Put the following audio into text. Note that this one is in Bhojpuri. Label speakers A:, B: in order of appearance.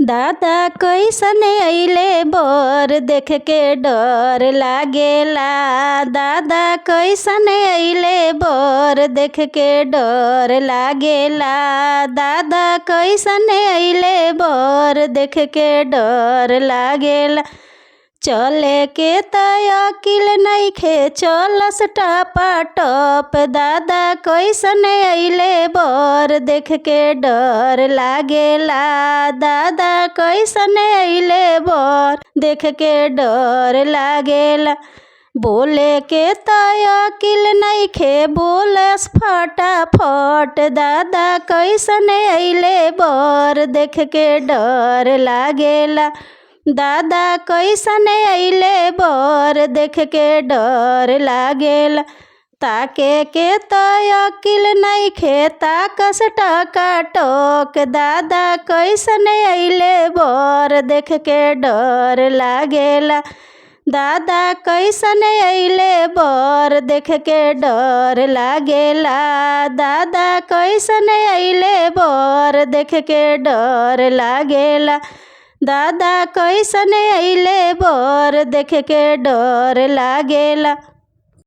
A: दादा कैसन अइले बर देख के डर लागेला। दादा कैसन अइले बर देख के डर लागेला। दादा कैसन अइले बर देख के डर लागेला। चले के तयकिल नइखे चलस टपाटप। दादा कैसन अइले बर देख के डर लागेला। दादा कैसन अइले बर देख के डर लागेला। बोले के तयकिल नइखे बोलस फटाफट। दादा कैसन अइले बर देख के डर लागेला। दादा कैसन अइले बर देख के डर लागेला। ताके के तयकिल नइखे ताकस टकाटक। दादा कैसन अइले बर देख के डर लागेला। दादा कैसन अइले बर देख के डर लागेला। दादा कैसन अइले बर देख के डर लागेला। दादा कैसन अइले बर देख के डर लागेला।